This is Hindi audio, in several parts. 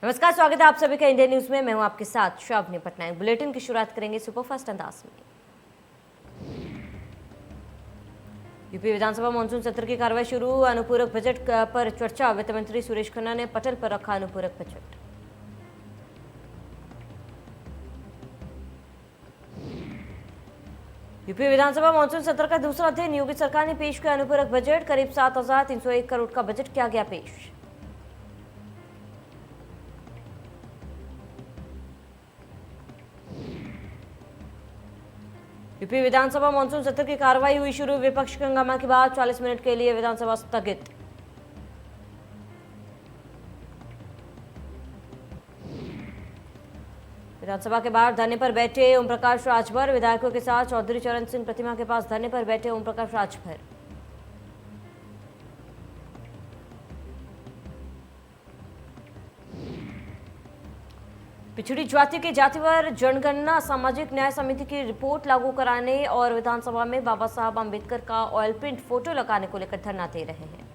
नमस्कार, स्वागत है आप सभी का इंडिया न्यूज में। मैं हूं आपके साथ श्रावनी पटनायक। बुलेटिन की शुरुआत करेंगे सुपरफास्ट अंदाज में। यूपी विधानसभा मानसून सत्र की कार्रवाई शुरू। अनुपूरक बजट पर चर्चा। वित्त मंत्री सुरेश खन्ना ने पटल पर रखा अनुपूरक बजट। यूपी विधानसभा मानसून सत्र का दूसरा दिन योगी सरकार ने पेश किया अनुपूरक बजट। करीब 7,301 करोड़ का बजट किया गया पेश। यूपी विधानसभा मानसून सत्र की कार्रवाई हुई शुरू। विपक्ष के हंगामा के बाद 40 मिनट के लिए विधानसभा स्थगित। विधानसभा के बाहर धरने पर बैठे ओम प्रकाश राजभर। विधायकों के साथ चौधरी चरण सिंह प्रतिमा के पास धरने पर बैठे ओम प्रकाश राजभर। पिछड़ी जाति के जातिवार जनगणना सामाजिक न्याय समिति की रिपोर्ट लागू कराने और विधानसभा में बाबा साहब अंबेडकर का ऑयल प्रिंट फोटो लगाने को लेकर धरना दे रहे हैं।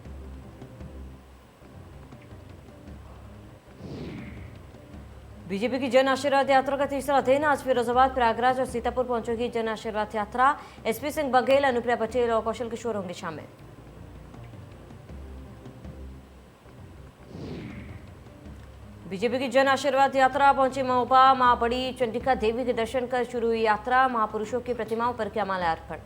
बीजेपी की जन आशीर्वाद यात्रा का तीसरा दिन आज फिरोजाबाद, प्रयागराज और सीतापुर पहुंचेगी जन आशीर्वाद यात्रा। एसपी सिंह बघेल, अनुप्रिया पटेल और कौशल किशोर होंगे शामिल। बीजेपी की जन आशीर्वाद यात्रा पहुंची महोबा। मां बड़ी चंडिका देवी के दर्शन कर शुरू हुई यात्रा। महापुरुषों की प्रतिमाओं पर किया माल्यार्पण।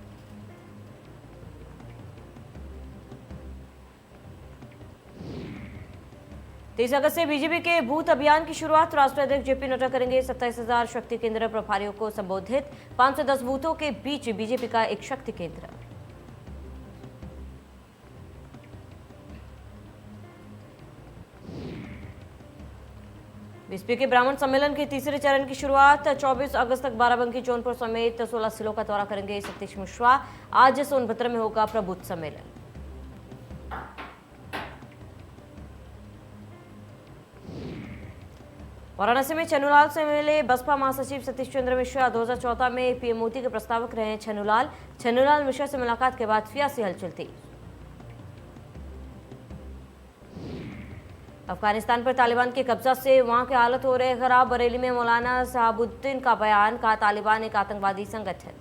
तेईस अगस्त से बीजेपी के बूथ अभियान की शुरुआत। राष्ट्रीय अध्यक्ष जेपी नड्डा करेंगे 27,000 शक्ति केंद्र प्रभारियों को संबोधित। 5 से 10 बूथों के बीच बीजेपी का एक शक्ति केंद्र। बीएसपी के ब्राह्मण सम्मेलन के तीसरे चरण की शुरुआत। 24 अगस्त तक बाराबंकी, जौनपुर समेत 16 जिलों का दौरा करेंगे सतीश मिश्रा। आज सोनभद्र में होगा प्रबुद्ध सम्मेलन। वाराणसी में छन्नूलाल से मिले बसपा महासचिव सतीश चंद्र मिश्रा। 2014 में पीएम मोदी के प्रस्तावक रहे छन्नूलाल मिश्रा से मुलाकात के बाद सियासी हलचल थी। अफगानिस्तान पर तालिबान के कब्जा से वहां की हालत हो रही खराब। बरेली में मौलाना साहबुद्दीन का बयान, कहा तालिबान एक आतंकवादी संगठन।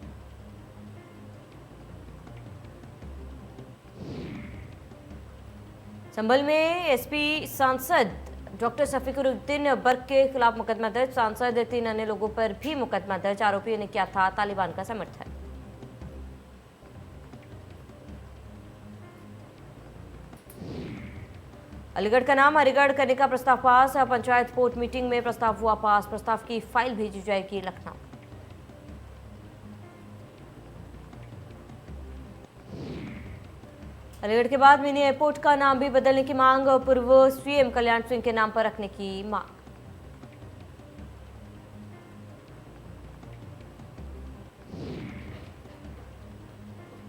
संभल में एसपी सांसद डॉक्टर शफीकुरुद्दीन बर्क के खिलाफ मुकदमा दर्ज। सांसद 3 अन्य लोगों पर भी मुकदमा दर्ज। आरोपियों ने किया था तालिबान का समर्थन। अलीगढ़ का नाम हरिगढ़ करने का प्रस्ताव पास। पंचायत कोर्ट मीटिंग में प्रस्ताव हुआ पास। प्रस्ताव की फाइल भेजी जाएगी लखनऊ। अलीगढ़ के बाद मिनी एयरपोर्ट का नाम भी बदलने की मांग। पूर्व सीएम कल्याण सिंह के नाम पर रखने की मांग।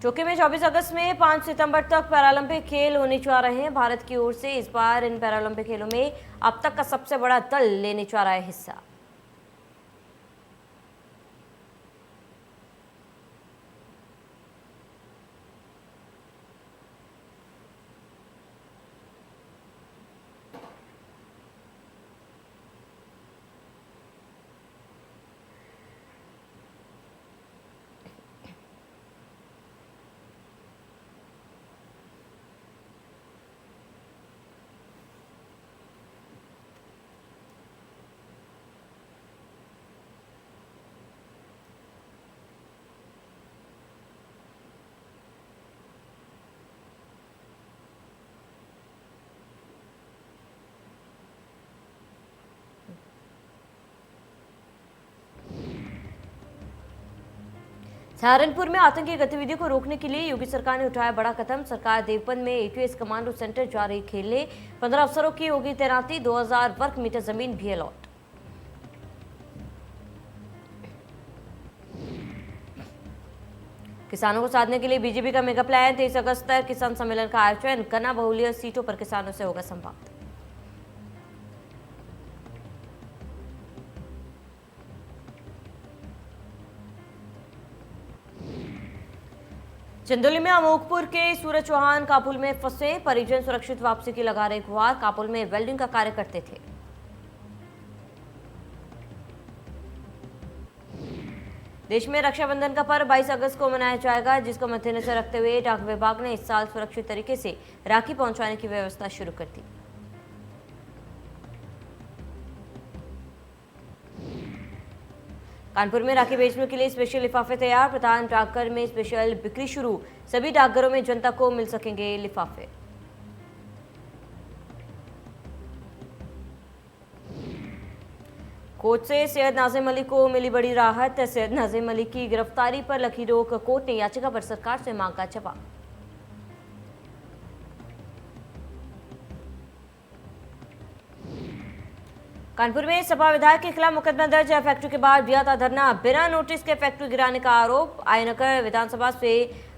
टोक्यो में 24 अगस्त में 5 सितंबर तक पैरालंपिक खेल होने जा रहे हैं। भारत की ओर से इस बार इन पैरालंपिक खेलों में अब तक का सबसे बड़ा दल लेने जा रहा है हिस्सा। सहारनपुर में आतंकी गतिविधियों को रोकने के लिए योगी सरकार ने उठाया बड़ा कदम। सरकार देवबंद में एटीएस कमांडो सेंटर जा रही खेलने। 15 अफसरों की होगी तैनाती। 2000 वर्ग मीटर जमीन भी अलॉट। किसानों को साधने के लिए बीजेपी का मेगा प्लान। 23 अगस्त तक किसान सम्मेलन का आयोजन। गन्ना बहुल्य सीटों पर किसानों से होगा संवाद। चंदौली में अमोकपुर के सूरज चौहान कापुल में फंसे। परिजन सुरक्षित वापसी की लगा रहे गुहार। कापुल में वेल्डिंग का कार्य करते थे। देश में रक्षाबंधन का पर्व 22 अगस्त को मनाया जाएगा, जिसको मद्देनजर रखते हुए डाक विभाग ने इस साल सुरक्षित तरीके से राखी पहुंचाने की व्यवस्था शुरू कर दी। कानपुर में राखी बेचने के लिए स्पेशल लिफाफे तैयार, प्रधान डाकघर में स्पेशल बिक्री शुरू, सभी डाकघरों में जनता को मिल सकेंगे लिफाफे। कोर्ट से सैयद नाजिम अली को मिली बड़ी राहत, सैयद नाजिम अली की गिरफ्तारी पर लगी रोक, कोर्ट ने याचिका पर सरकार से मांगा जवाब। कानपुर में सपा विधायक के खिलाफ मुकदमा दर्ज है, फैक्ट्री के बाहर दिया था धरना, बिना नोटिस के फैक्ट्री गिराने का आरोप। आयनगर विधानसभा से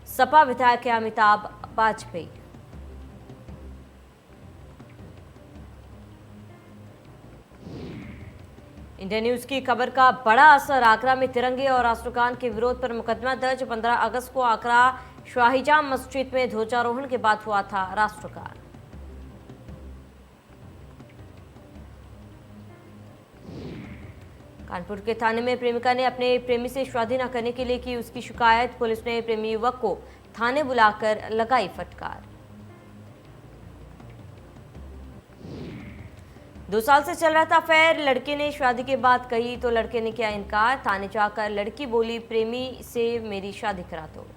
सपा विधायक के अमिताभ वाजपेयी। इंडिया न्यूज की खबर का बड़ा असर, आगरा में तिरंगे और राष्ट्रगान के विरोध पर मुकदमा दर्ज। 15 अगस्त को आगरा शाहीजाम मस्जिद में ध्वजारोहण के बाद हुआ था राष्ट्रगान। कानपुर के थाने में प्रेमिका ने अपने प्रेमी से शादी न करने के लिए की उसकी शिकायत, पुलिस ने प्रेमी युवक को थाने बुलाकर लगाई फटकार। 2 साल से चल रहा था अफेयर, लड़के ने शादी के बाद कही तो लड़के ने किया इनकार, थाने जाकर लड़की बोली प्रेमी से मेरी शादी करा दो।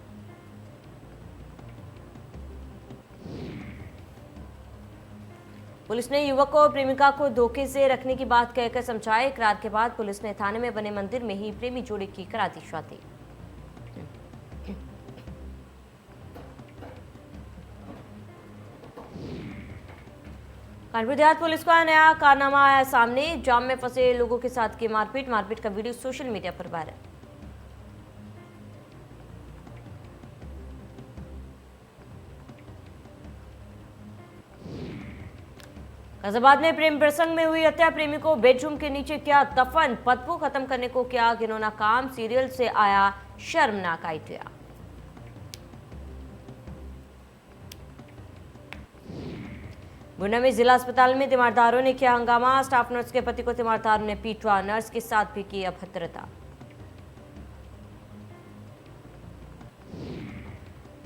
पुलिस ने युवक को प्रेमिका को धोखे से रखने की बात कहकर समझाया, इकरार के बाद पुलिस ने थाने में बने मंदिर में ही प्रेमी जोड़े की करा दी शादी। कानपुर देहात पुलिस का नया कारनामा आया सामने, जाम में फंसे लोगों के साथ की मारपीट का वीडियो सोशल मीडिया पर वायरल। गाजियाबाद में प्रेम प्रसंग में हुई हत्या, प्रेमी को बेडरूम के नीचे किया दफन, बदबू खत्म करने को किया घिनौना काम, सीरियल से आया शर्मनाक आइडिया। गुना में जिला अस्पताल में तीमारदारों ने किया हंगामा, स्टाफ नर्स के पति को तीमारदारों ने पीटा, नर्स के साथ भी की अभद्रता।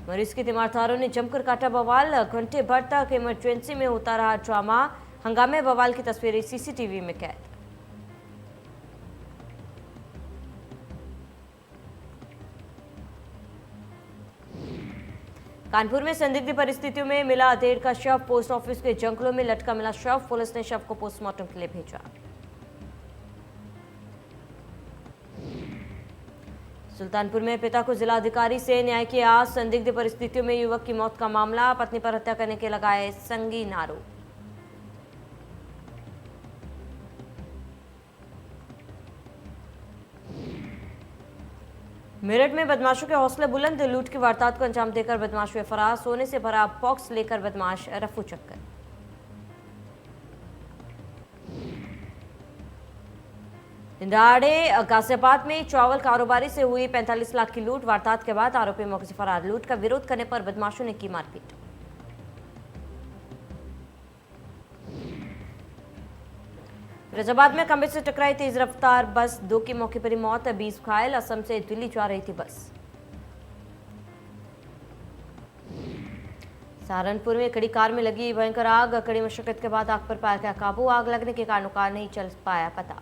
मरीज के तीमारदारों ने जमकर काटा बवाल, घंटे भर तक इमरजेंसी में होता रहा ड्रामा, हंगामे बवाल की तस्वीरें सीसीटीवी में कैद। कानपुर में संदिग्ध परिस्थितियों में मिला अधेड़ का शव, पोस्ट ऑफिस के जंगलों में लटका मिला शव, पुलिस ने शव को पोस्टमार्टम के लिए भेजा। सुल्तानपुर में पिता को जिलाधिकारी से न्याय की आस, संदिग्ध परिस्थितियों में युवक की मौत का मामला, पत्नी पर हत्या करने के लगाए संगीन आरोप। मेरठ में बदमाशों के हौसले बुलंद, लूट की वारदात को अंजाम देकर बदमाश हुए फरार, सोने से भरा बॉक्स लेकर बदमाश रफू चक्कर। दिनदहाड़े गाजियाबाद में चावल कारोबारी से हुई 45 लाख की लूट, वारदात के बाद आरोपी मौके से फरार, लूट का विरोध करने पर बदमाशों ने की मारपीट। फिरोजाबाद में खंबे से टकराई तेज रफ्तार बस, 2 की मौके पर ही मौत, 20 घायल, असम से दिल्ली जा रही थी बस। सहारनपुर में खड़ी कार में लगी भयंकर आग, कड़ी मशक्कत के बाद आग पर पाया गया काबू, आग लगने के कारणों का नहीं चल पाया पता।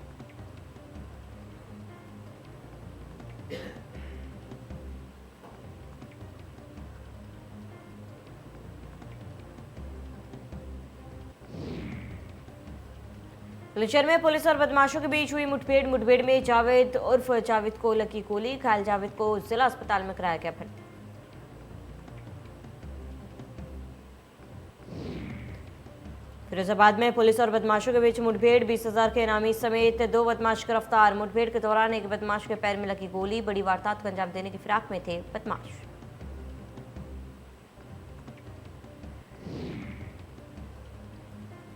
बुलंदशहर में पुलिस और बदमाशों के बीच हुई मुठभेड़ में जावेद उर्फ जावेद को लगी गोली, घायल जावेद को जिला अस्पताल में कराया गया भर्ती। फिरोजाबाद में पुलिस और बदमाशों के बीच मुठभेड़, 20,000 के इनामी समेत 2 बदमाश गिरफ्तार, मुठभेड़ के दौरान एक बदमाश के पैर में लगी गोली, बड़ी वारदात को अंजाम देने की फिराक में थे बदमाश।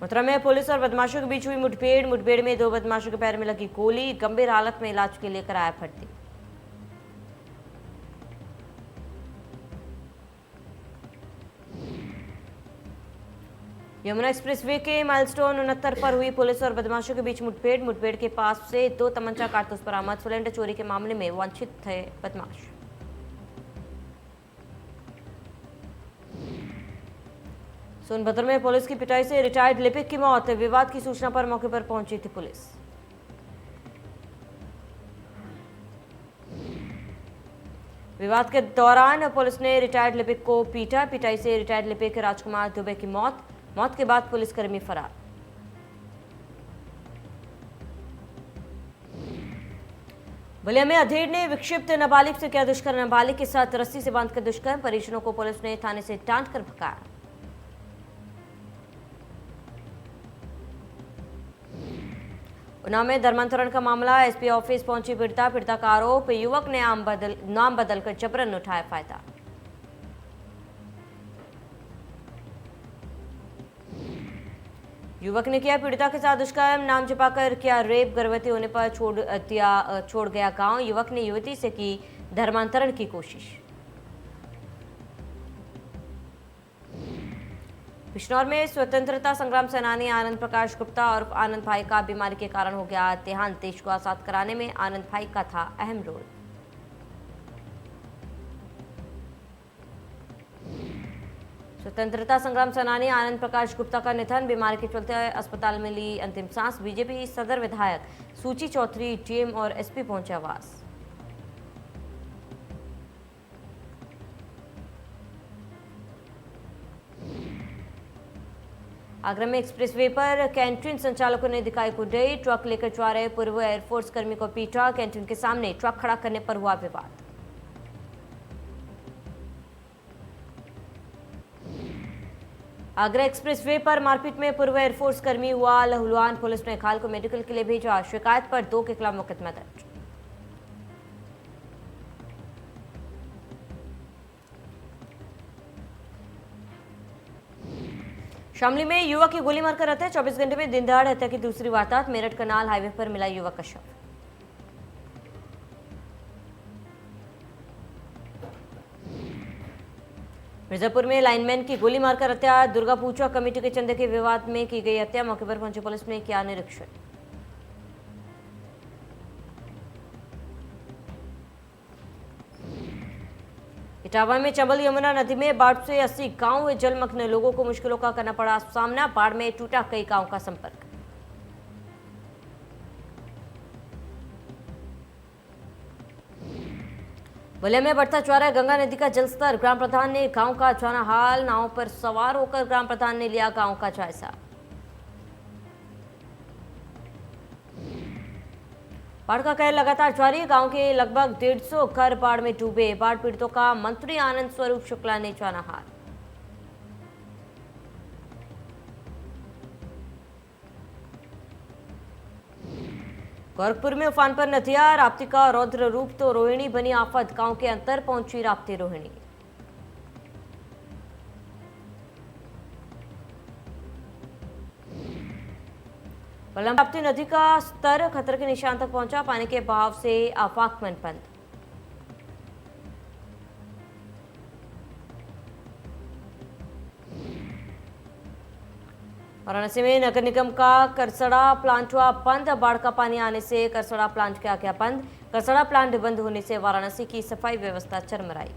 मथुरा में पुलिस और बदमाशों के बीच हुई मुठभेड़ में 2 बदमाशों के पैर में लगी गोली, गंभीर हालत में इलाज के लिए कराया भर्ती। यमुना एक्सप्रेसवे के माइलस्टोन 69 पर हुई पुलिस और बदमाशों के बीच मुठभेड़ के पास से 2 तमंचा कारतूस बरामद। सिलेंडर चोरी के मामले में वांछित थे बदमाश। सोनभद्र में पुलिस की पिटाई से रिटायर्ड लिपिक की मौत। विवाद की सूचना पर मौके पर पहुंची थी पुलिस। विवाद के दौरान पुलिस ने रिटायर्ड लिपिक को पीटा। पिटाई से रिटायर्ड लिपिक राजकुमार दुबे की मौत के बाद पुलिसकर्मी फरार। बलिया में अधेड़ ने विक्षिप्त नाबालिग से किया दुष्कर्म। नाबालिग के साथ रस्सी से बांधकर दुष्कर्म। परिजनों को पुलिस ने थाने से टांट कर भगाया। उन्नाव में धर्मांतरण का मामला। एसपी ऑफिस पहुंची पीड़िता का आरोप, युवक ने नाम बदलकर जबरन उठाया फायदा। युवक ने किया पीड़िता के साथ दुष्कर्म, नाम छिपाकर किया रेप। गर्भवती होने पर छोड़ गया गांव। युवक ने युवती से की धर्मांतरण की कोशिश। बिजनौर में स्वतंत्रता संग्राम सेनानी आनंद प्रकाश गुप्ता और आनंद भाई का बीमारी के कारण हो गया देहांत। देश को आजाद कराने में आनंद भाई का था अहम रोल। स्वतंत्रता संग्राम सेनानी आनंद प्रकाश गुप्ता का निधन। बीमारी के चलते अस्पताल में ली अंतिम सांस। बीजेपी सदर विधायक सूची चौधरी डीएम और एसपी पहुंचे आवास। आगरा में एक्सप्रेसवे पर कैंटीन संचालकों ने दिखाई कुंडई। ट्रक लेकर जा रहे पूर्व एयरफोर्स कर्मी को पीटा। कैंटीन के सामने ट्रक खड़ा करने पर हुआ विवाद। आगरा एक्सप्रेसवे पर मारपीट में पूर्व एयरफोर्स कर्मी हुआ लहूलुहान। पुलिस ने घायल को मेडिकल के लिए भेजा। शिकायत पर 2 के खिलाफ मुकदमा दर्ज। शामली में युवक की गोली मारकर हत्या। 24 घंटे में दिन दहाड़े हत्या की दूसरी वारदात। मेरठ कनाल हाईवे पर मिला युवक का शव। मिर्जापुर में लाइनमैन की गोली मारकर हत्या। दुर्गा पूजा कमेटी के चंदे के विवाद में की गई हत्या। मौके पर पहुंची पुलिस ने किया निरीक्षण। इटावा में चंबल यमुना नदी में बाढ़ से 80 गांव हुए जलमग्न। लोगों को मुश्किलों का करना पड़ा सामना। बाढ़ में टूटा कई गांव का संपर्क। बलिया में बढ़ता जा रहा है गंगा नदी का जलस्तर। ग्राम प्रधान ने गांव का जाना हाल। नाव पर सवार होकर ग्राम प्रधान ने लिया गांव का जायजा। बाढ़ का कहर लगातार जारी। गांव के लगभग 150 घर बाढ़ में डूबे। बाढ़ पीड़ितों का मंत्री आनंद स्वरूप शुक्ला ने जाना हाल। गोरखपुर में उफान पर नदियां। राप्ती का रौद्र रूप तो रोहिणी बनी आफत। गांव के अंतर पहुंची राप्ती रोहिणी। राप्ती नदी का स्तर खतरे के निशान तक पहुंचा। पानी के बहाव से आवागमन बंद। वाराणसी में नगर निगम का करसड़ा प्लांट हुआ बंद। बाढ़ का पानी आने से करसड़ा प्लांट किया गया बंद। करसड़ा प्लांट बंद होने से वाराणसी की सफाई व्यवस्था चरमराई।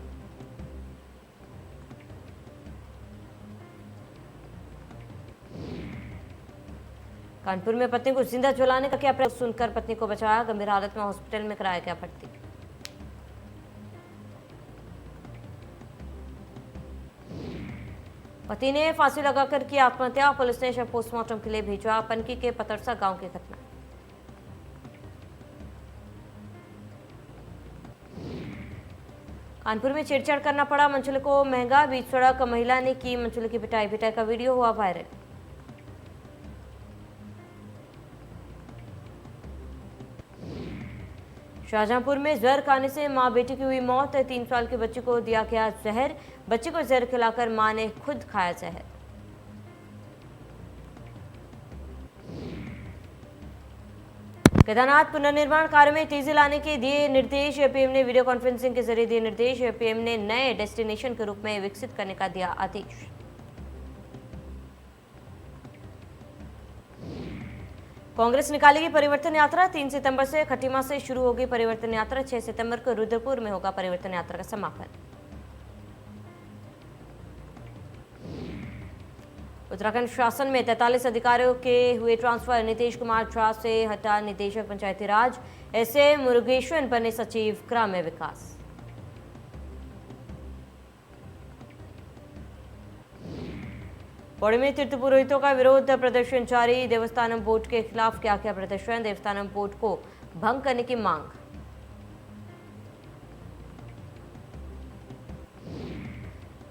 कानपुर में पत्नी को जिंदा जलाने का क्या प्रयास सुनकर पत्नी को बचाया। गंभीर हालत में हॉस्पिटल में कराया गया भर्ती। पति ने फांसी लगाकर की आत्महत्या। पुलिस ने शव पोस्टमार्टम के लिए भेजा। पनकी के पतरसा गांव की घटना। कानपुर में छेड़छाड़ करना पड़ा मनचले को महंगा। बीच सड़क महिला ने की मनचले की पिटाई। पिटाई का वीडियो हुआ वायरल। शाहजहांपुर में जहर खाने से मां बेटी की हुई मौत। 3 साल के बच्चे को दिया गया जहर। बच्चे को जहर खिलाकर मां ने खुद खाया जहर। केदारनाथ पुनर्निर्माण कार्य में तेजी लाने के दिए निर्देश। पीएम ने वीडियो कॉन्फ्रेंसिंग के जरिए दिए निर्देश। पीएम ने नए डेस्टिनेशन के रूप में विकसित करने का दिया आदेश। कांग्रेस निकालेगी परिवर्तन यात्रा। 3 सितंबर से खटीमा से शुरू होगी परिवर्तन यात्रा। 6 सितंबर को रुद्रपुर में होगा परिवर्तन यात्रा का समापन। उत्तराखंड शासन में 43 अधिकारियों के हुए ट्रांसफर। नीतीश कुमार झा से हटा निदेशक पंचायती राज। ऐसे मुरुगेश्वर बने सचिव ग्राम्य विकास। पौड़ी में तीर्थ पुरोहितों का विरोध प्रदर्शन जारी। देवस्थानम बोर्ड के खिलाफ किया प्रदर्शन। देवस्थानम बोर्ड को भंग करने की मांग।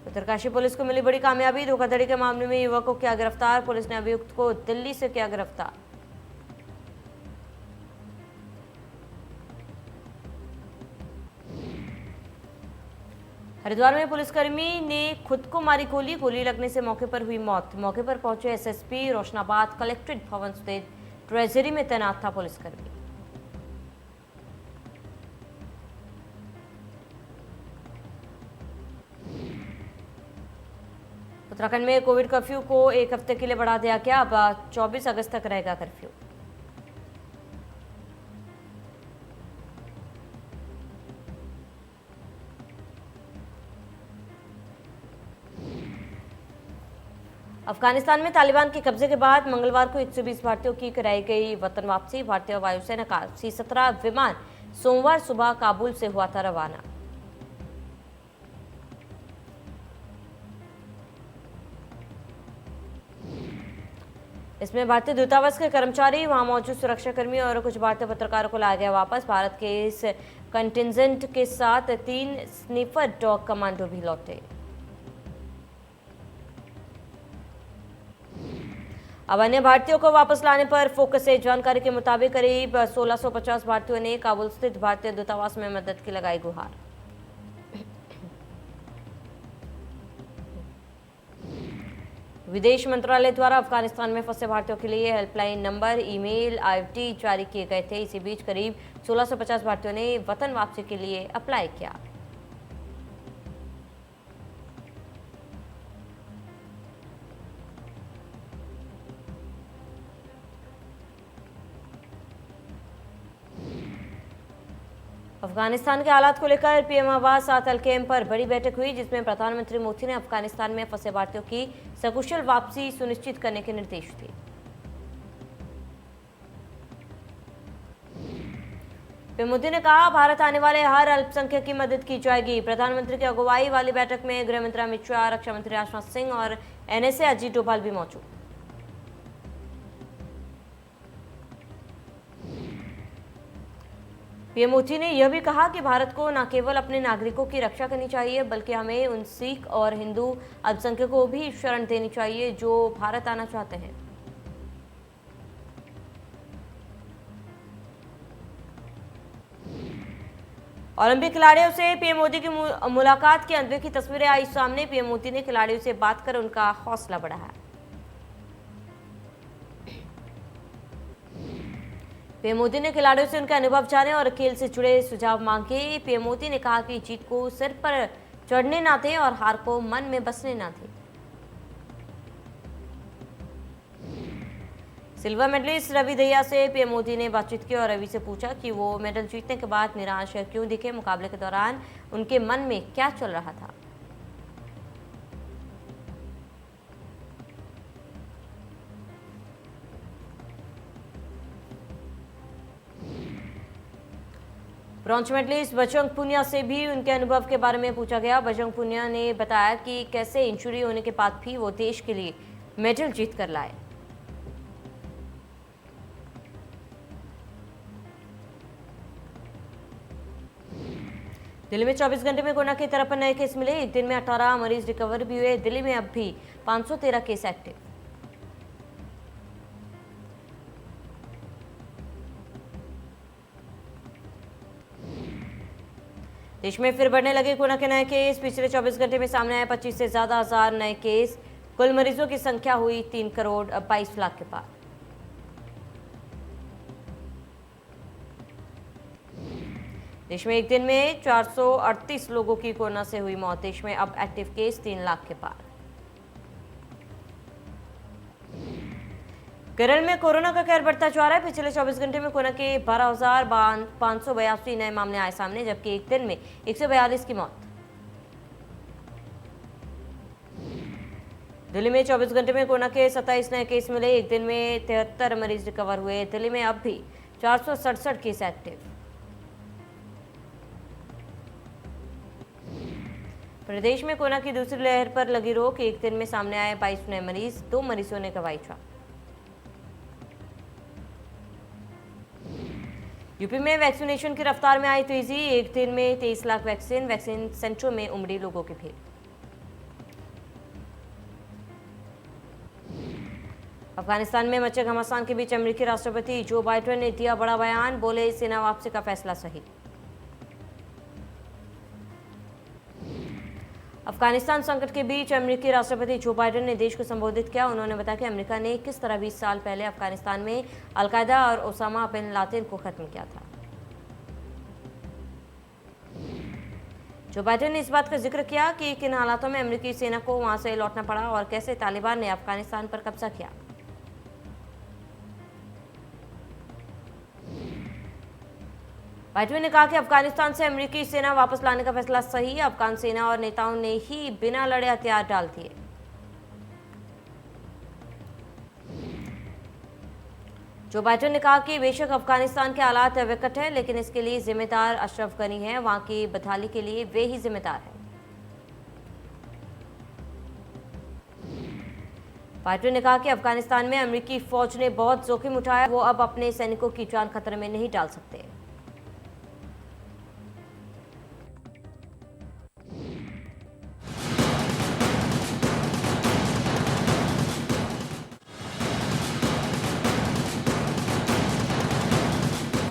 उत्तरकाशी पुलिस को मिली बड़ी कामयाबी। धोखाधड़ी के मामले में युवक को किया गिरफ्तार। पुलिस ने अभियुक्त को दिल्ली से किया गिरफ्तार। हरिद्वार में पुलिसकर्मी ने खुद को मारी गोली। गोली लगने से मौके पर हुई मौत। मौके पर पहुंचे एसएसपी। रोशनाबाद कलेक्ट्रेट भवन स्थित ट्रेजरी में तैनात था पुलिसकर्मी। उत्तराखंड में कोविड कर्फ्यू को 1 हफ्ते के लिए बढ़ा दिया गया। अब 24 अगस्त तक रहेगा कर्फ्यू। अफगानिस्तान में तालिबान के कब्जे के बाद मंगलवार को 120 भारतीयों की कराई गई वतन वापसी। भारतीय वायुसेना का C-17 विमान सोमवार सुबह काबुल से हुआ था रवाना। इसमें भारतीय दूतावास के कर्मचारी, वहां मौजूद सुरक्षाकर्मी और कुछ भारतीय पत्रकारों को लाया गया वापस। भारत के इस कंटिजेंट के साथ 3 स्नीफर डॉग कमांडो भी लौटे। अब अन्य भारतीयों को वापस लाने पर फोकस है। जानकारी के मुताबिक करीब 1650 भारतीयों ने काबुल स्थित भारतीय दूतावास में मदद की लगाई गुहार। विदेश मंत्रालय द्वारा अफगानिस्तान में फंसे भारतीयों के लिए हेल्पलाइन नंबर, ईमेल, IFT जारी किए गए थे। इसी बीच करीब 1650 भारतीयों ने वतन वापसी के लिए अप्लाई किया। अफगानिस्तान के हालात को लेकर पीएम आवास 7 अलकेम पर बड़ी बैठक हुई, जिसमें प्रधानमंत्री मोदी ने अफगानिस्तान में फंसे भारतीयों की सकुशल वापसी सुनिश्चित करने के निर्देश दिए। पीएम मोदी ने कहा, भारत आने वाले हर अल्पसंख्यक की मदद की जाएगी। प्रधानमंत्री की अगुवाई वाली बैठक में गृह मंत्री अमित शाह, रक्षा मंत्री राजनाथ सिंह और NSA अजीत डोभाल भी मौजूद। पीएम मोदी ने यह भी कहा कि भारत को न केवल अपने नागरिकों की रक्षा करनी चाहिए, बल्कि हमें उन सिख और हिंदू अल्पसंख्यकों को भी शरण देनी चाहिए जो भारत आना चाहते हैं। ओलंपिक खिलाड़ियों से पीएम मोदी की मुलाकात के अंत की तस्वीरें आई सामने। पीएम मोदी ने खिलाड़ियों से बात कर उनका हौसला बढ़ाया। पीएम मोदी ने खिलाड़ियों से उनके अनुभव जाने और खेल से जुड़े सुझाव मांगे। पीएम मोदी ने कहा कि जीत को सिर पर चढ़ने ना थे और हार को मन में बसने ना थे। सिल्वर मेडलिस्ट रवि दहिया से पीएम मोदी ने बातचीत की और रवि से पूछा कि वो मेडल जीतने के बाद निराश क्यों दिखे, मुकाबले के दौरान उनके मन में क्या चल रहा था। ब्रॉन्ज मेडलिस्ट बजरंग पुनिया से भी उनके अनुभव के बारे में पूछा गया। बजरंग पुनिया ने बताया कि कैसे इंजरी होने के बाद भी वो देश के लिए मेडल जीत कर लाए। दिल्ली में 24 घंटे में कोरोना के 53 नए केस मिले। एक दिन में 18 मरीज रिकवर भी हुए। दिल्ली में अब भी 513 केस एक्टिव। देश में फिर बढ़ने लगे कोरोना के नए केस। पिछले 24 घंटे में सामने आए 25 से ज्यादा हजार नए केस। कुल मरीजों की संख्या हुई 3 करोड़ 22 लाख के पार। देश में एक दिन में 438 लोगों की कोरोना से हुई मौत। देश में अब एक्टिव केस 3 लाख के पार। केरल में कोरोना का कहर बढ़ता जा रहा है। पिछले 24 घंटे में कोरोना के 12,582 नए मामले आए सामने, जबकि एक दिन में 142 की मौत। दिल्ली में 24 घंटे में कोरोना के 27 नए केस मिले। एक दिन में 73 मरीज रिकवर हुए। दिल्ली में अब भी 467 केस एक्टिव। प्रदेश में कोरोना की दूसरी लहर पर लगी रोक। एक दिन में सामने आए 22 नए मरीज, 2 मरीजों ने गंवाई जान। यूपी में वैक्सीनेशन की रफ्तार में आई तेजी। एक दिन में 23 लाख वैक्सीन सेंटरों में उमड़ी लोगों की भीड़। अफगानिस्तान में मचे घमासान के बीच अमेरिकी राष्ट्रपति जो बाइडेन ने दिया बड़ा बयान, बोले सेना वापसी का फैसला सही। अफगानिस्तान संकट के बीच अमेरिकी राष्ट्रपति जो बाइडेन ने देश को संबोधित किया। उन्होंने बताया कि अमेरिका ने किस तरह 20 साल पहले अफगानिस्तान में अलकायदा और ओसामा बिन लादेन को खत्म किया था। जो बाइडेन ने इस बात का जिक्र किया कि किन हालातों में अमेरिकी सेना को वहां से लौटना पड़ा और कैसे तालिबान ने अफगानिस्तान पर कब्जा किया। बाइडेन ने कहा कि अफगानिस्तान से अमेरिकी सेना वापस लाने का फैसला सही है। अफगान सेना और नेताओं ने ही बिना लड़े हथियार डाल दिए। जो बाइडेन ने कहा कि बेशक अफगानिस्तान के हालात विकट है, लेकिन इसके लिए जिम्मेदार अशरफ गनी है। वहां की बदहाली के लिए वे ही जिम्मेदार हैं। बाइडेन ने कहा कि अफगानिस्तान में अमेरिकी फौज ने बहुत जोखिम उठाया। वो अब अपने सैनिकों की जान खतरे में नहीं डाल सकते।